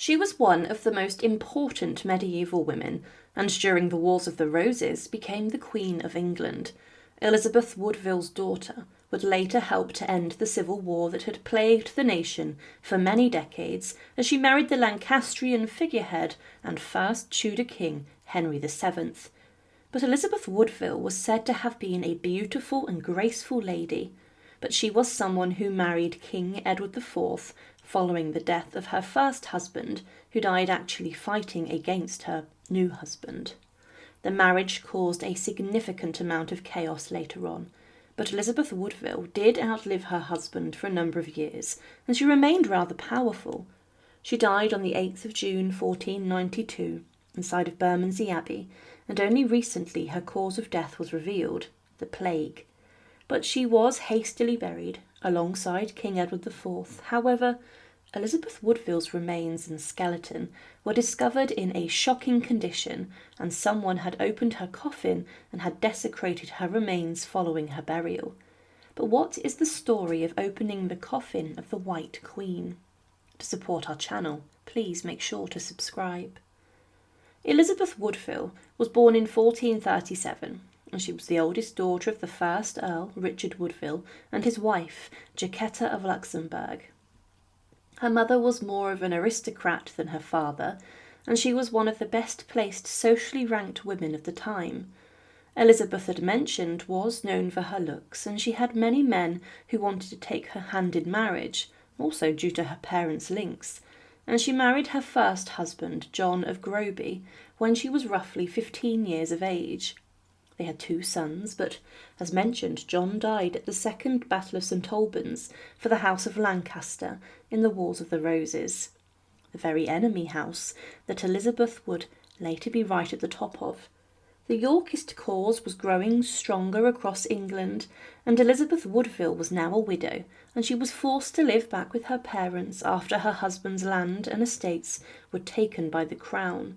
She was one of the most important medieval women, and during the Wars of the Roses became the Queen of England. Elizabeth Woodville's daughter would later help to end the civil war that had plagued the nation for many decades as she married the Lancastrian figurehead and first Tudor king Henry VII. But Elizabeth Woodville was said to have been a beautiful and graceful lady, but she was someone who married King Edward IV following the death of her first husband, who died actually fighting against her new husband. The marriage caused a significant amount of chaos later on, but Elizabeth Woodville did outlive her husband for a number of years, and she remained rather powerful. She died on the 8th of June 1492 inside of Bermondsey Abbey, and only recently her cause of death was revealed, the plague. But she was hastily buried alongside King Edward IV. However, Elizabeth Woodville's remains and skeleton were discovered in a shocking condition, and someone had opened her coffin and had desecrated her remains following her burial. But what is the story of opening the coffin of the White Queen? To support our channel, please make sure to subscribe. Elizabeth Woodville was born in 1437, and she was the oldest daughter of the first Earl, Richard Woodville, and his wife, Jacquetta of Luxembourg. Her mother was more of an aristocrat than her father, and she was one of the best-placed socially ranked women of the time. Elizabeth had mentioned was known for her looks, and she had many men who wanted to take her hand in marriage, also due to her parents' links, and she married her first husband, John of Groby, when she was roughly 15 years of age. They had 2 sons, but, as mentioned, John died at the Second Battle of St Albans for the House of Lancaster in the Wars of the Roses, the very enemy house that Elizabeth would later be right at the top of. The Yorkist cause was growing stronger across England, and Elizabeth Woodville was now a widow, and she was forced to live back with her parents after her husband's land and estates were taken by the crown.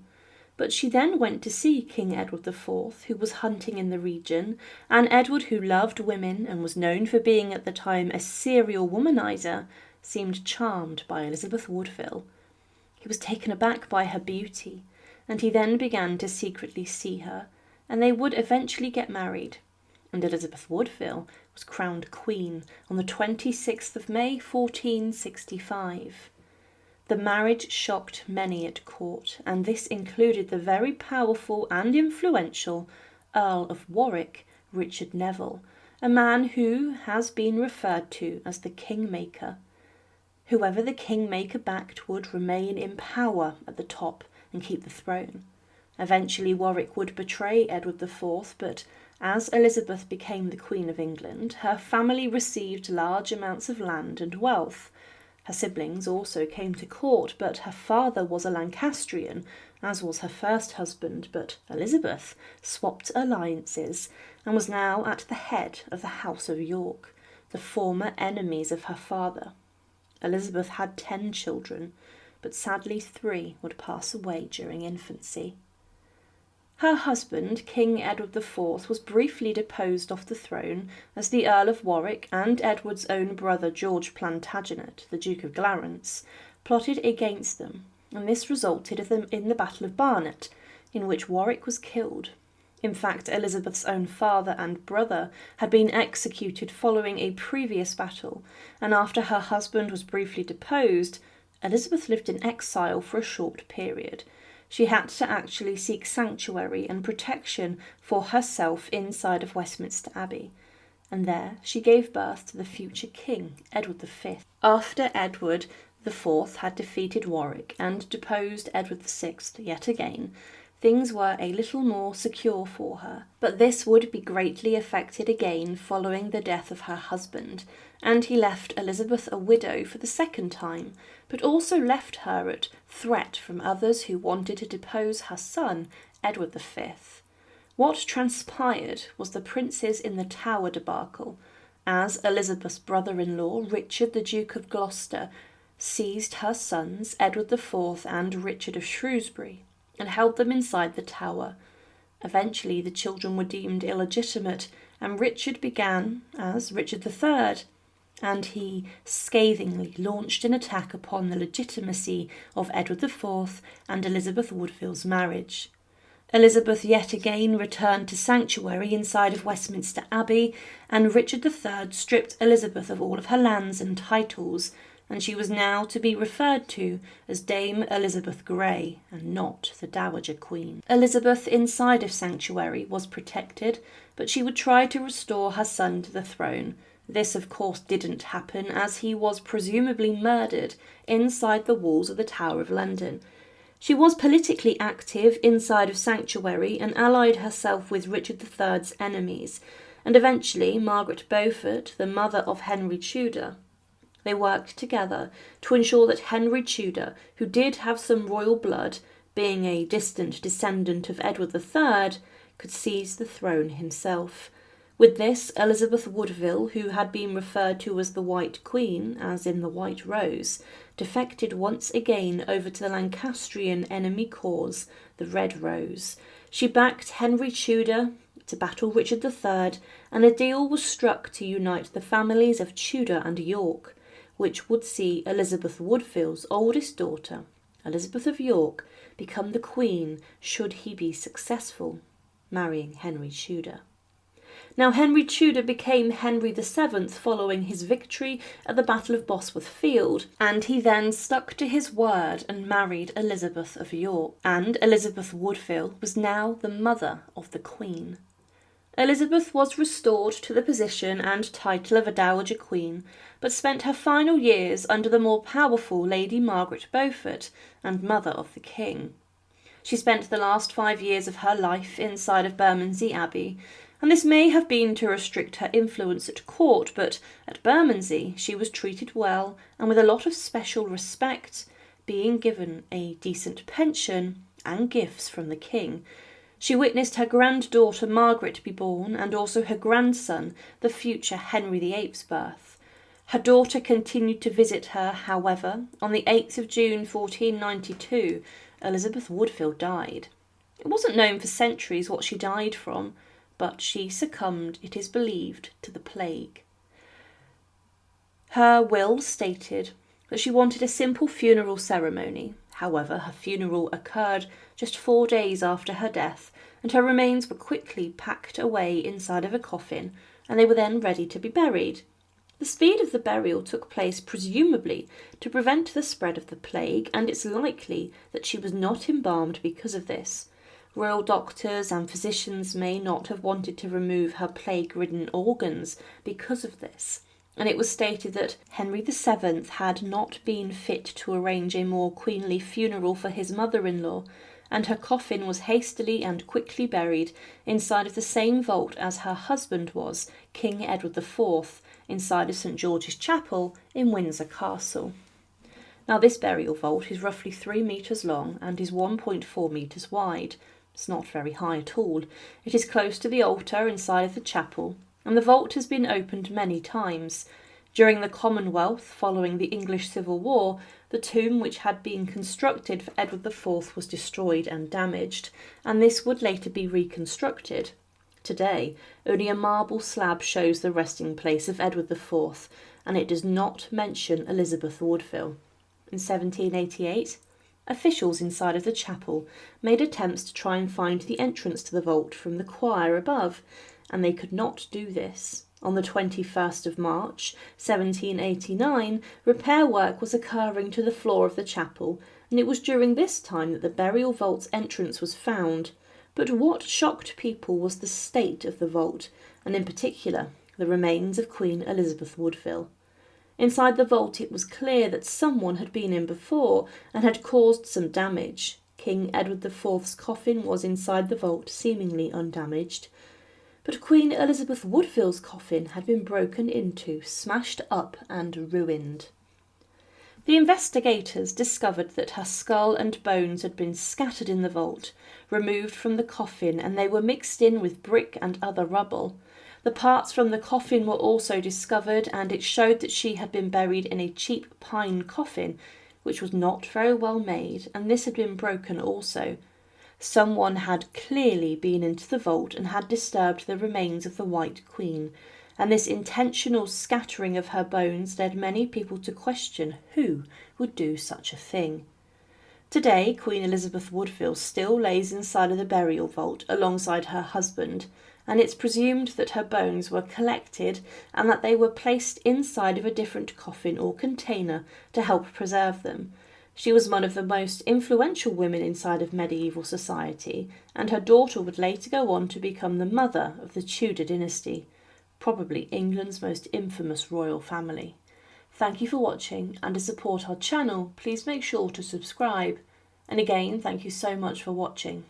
But she then went to see King Edward IV, who was hunting in the region, and Edward, who loved women and was known for being at the time a serial womanizer, seemed charmed by Elizabeth Woodville. He was taken aback by her beauty, and he then began to secretly see her, and they would eventually get married, and Elizabeth Woodville was crowned queen on the 26th of May 1465. The marriage shocked many at court, and this included the very powerful and influential Earl of Warwick, Richard Neville, a man who has been referred to as the Kingmaker. Whoever the Kingmaker backed would remain in power at the top and keep the throne. Eventually Warwick would betray Edward IV, but as Elizabeth became the Queen of England, her family received large amounts of land and wealth. Her siblings also came to court, but her father was a Lancastrian, as was her first husband, but Elizabeth swapped alliances and was now at the head of the House of York, the former enemies of her father. Elizabeth had 10 children, but sadly 3 would pass away during infancy. Her husband, King Edward IV, was briefly deposed off the throne as the Earl of Warwick and Edward's own brother George Plantagenet, the Duke of Clarence, plotted against them, and this resulted in the Battle of Barnet, in which Warwick was killed. In fact, Elizabeth's own father and brother had been executed following a previous battle, and after her husband was briefly deposed, Elizabeth lived in exile for a short period. She had to actually seek sanctuary and protection for herself inside of Westminster Abbey, and there she gave birth to the future king, Edward V. After Edward IV had defeated Warwick and deposed Edward VI yet again, things were a little more secure for her, but this would be greatly affected again following the death of her husband, and he left Elizabeth a widow for the second time, but also left her at threat from others who wanted to depose her son, Edward V. What transpired was the Princes in the Tower debacle, as Elizabeth's brother-in-law, Richard the Duke of Gloucester, seized her sons, Edward IV and Richard of Shrewsbury, and held them inside the tower. Eventually the children were deemed illegitimate, and Richard began as Richard III. and he scathingly launched an attack upon the legitimacy of Edward IV and Elizabeth Woodville's marriage. Elizabeth yet again returned to sanctuary inside of Westminster Abbey, and Richard III stripped Elizabeth of all of her lands and titles, and she was now to be referred to as Dame Elizabeth Grey and not the Dowager Queen. Elizabeth inside of sanctuary was protected, but she would try to restore her son to the throne. This, of course, didn't happen, as he was presumably murdered inside the walls of the Tower of London. She was politically active inside of sanctuary and allied herself with Richard III's enemies, and eventually Margaret Beaufort, the mother of Henry Tudor. They worked together to ensure that Henry Tudor, who did have some royal blood, being a distant descendant of Edward III, could seize the throne himself. With this, Elizabeth Woodville, who had been referred to as the White Queen, as in the White Rose, defected once again over to the Lancastrian enemy cause, the Red Rose. She backed Henry Tudor to battle Richard III, and a deal was struck to unite the families of Tudor and York, which would see Elizabeth Woodville's oldest daughter, Elizabeth of York, become the Queen should he be successful, marrying Henry Tudor. Now, Henry Tudor became Henry VII following his victory at the Battle of Bosworth Field, and he then stuck to his word and married Elizabeth of York, and Elizabeth Woodville was now the mother of the Queen. Elizabeth was restored to the position and title of a Dowager Queen, but spent her final years under the more powerful Lady Margaret Beaufort and mother of the King. She spent the last 5 years of her life inside of Bermondsey Abbey, and this may have been to restrict her influence at court, but at Bermondsey she was treated well and with a lot of special respect, being given a decent pension and gifts from the king. She witnessed her granddaughter Margaret be born, and also her grandson, the future Henry VIII's birth. Her daughter continued to visit her, however. On the 8th of June 1492, Elizabeth Woodville died. It wasn't known for centuries what she died from, but she succumbed, it is believed, to the plague. Her will stated that she wanted a simple funeral ceremony. However, her funeral occurred just 4 days after her death, and her remains were quickly packed away inside of a coffin, and they were then ready to be buried. The speed of the burial took place presumably to prevent the spread of the plague, and it's likely that she was not embalmed because of this. Royal doctors and physicians may not have wanted to remove her plague-ridden organs because of this, and it was stated that Henry VII had not been fit to arrange a more queenly funeral for his mother-in-law, and her coffin was hastily and quickly buried inside of the same vault as her husband was, King Edward IV, inside of St George's Chapel in Windsor Castle. Now, this burial vault is roughly 3 metres long and is 1.4 metres wide. It's not very high at all. It is close to the altar inside of the chapel, and the vault has been opened many times. During the Commonwealth, following the English Civil War, the tomb which had been constructed for Edward IV was destroyed and damaged, and this would later be reconstructed. Today, only a marble slab shows the resting place of Edward IV, and it does not mention Elizabeth Woodville. In 1788, officials inside of the chapel made attempts to try and find the entrance to the vault from the choir above, and they could not do this. On the 21st of March, 1789, repair work was occurring to the floor of the chapel, and it was during this time that the burial vault's entrance was found. But what shocked people was the state of the vault, and in particular, the remains of Queen Elizabeth Woodville. Inside the vault it was clear that someone had been in before and had caused some damage. King Edward IV's coffin was inside the vault, seemingly undamaged, but Queen Elizabeth Woodville's coffin had been broken into, smashed up and ruined. The investigators discovered that her skull and bones had been scattered in the vault, removed from the coffin, and they were mixed in with brick and other rubble. The parts from the coffin were also discovered, and it showed that she had been buried in a cheap pine coffin, which was not very well made, and this had been broken also. Someone had clearly been into the vault and had disturbed the remains of the White Queen, and this intentional scattering of her bones led many people to question who would do such a thing. Today, Queen Elizabeth Woodville still lays inside of the burial vault alongside her husband, and it's presumed that her bones were collected and that they were placed inside of a different coffin or container to help preserve them. She was one of the most influential women inside of medieval society, and her daughter would later go on to become the mother of the Tudor dynasty, probably England's most infamous royal family. Thank you for watching, and to support our channel, please make sure to subscribe. And again, thank you so much for watching.